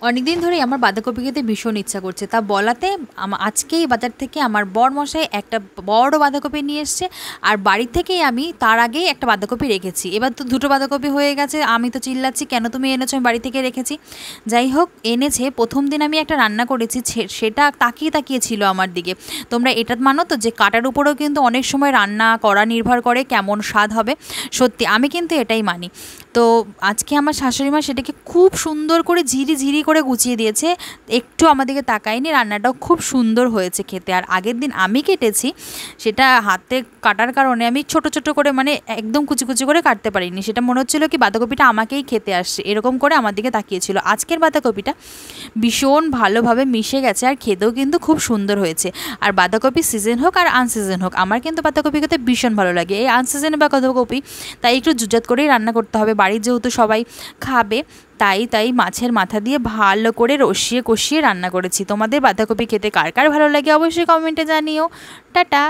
অনেকদিন ধরেই আমার বাঁধাকপি খেতে ভীষণ ইচ্ছা করছে, তা বলাতে আজকেই বাজার থেকে আমার বরমশাই একটা বড় বাঁধাকপি নিয়ে এসছে। আর বাড়ি থেকেই আমি তার আগেই একটা বাঁধাকপি রেখেছি, এবার তো দুটো বাঁধাকপি হয়ে গেছে। আমি তো চিল্লাচ্ছি, কেন তুমি এনেছো, আমি বাড়ি থেকে রেখেছি। যাই হোক, এনেছে। প্রথম দিন আমি একটা রান্না করেছি, সেটা তাকিয়ে তাকিয়ে ছিল আমার দিকে। তোমরা এটা মানো তো যে কাটার উপরেও কিন্তু অনেক সময় রান্না করা নির্ভর করে কেমন স্বাদ হবে। সত্যি আমি কিন্তু এটাই মানি। তো আজকে আমার শাশুড়ি মা সেটাকে খুব সুন্দর করে ঝিরি ঝিরি করে গুছিয়ে দিয়েছে, একটু আমাদেরকে তাকায়নি। রান্নাটাও খুব সুন্দর হয়েছে খেতে। আর আগের দিন আমি কেটেছি, সেটা হাতে কাটার কারণে আমি ছোট ছোট করে, মানে একদম কুচি কুচি করে কাটতে পারিনি। সেটা মনে হচ্ছিলো কি বাঁধাকপিটা আমাকেই খেতে আসছে, এরকম করে আমার দিকে তাকিয়েছিল। আজকের বাঁধাকপিটা ভীষণ ভালোভাবে মিশে গেছে, আর খেতেও কিন্তু খুব সুন্দর হয়েছে। আর বাঁধাকপি সিজন হোক আর আনসিজন হোক, আমার কিন্তু বাঁধাকপি খেতে ভীষণ ভালো লাগে। এই আনসিজনে বাঁধাকপি তাই একটু জুজাত করেই রান্না করতে হবে, বাড়ির যেহেতু সবাই খাবে। তাই মাছের মাথা দিয়ে ভালো করে রসিয়ে কষিয়ে রান্না করেছি। তোমাদের বাঁধাকপি খেতে কার কার ভালো লাগে অবশ্যই কমেন্টে জানিও। টাটা।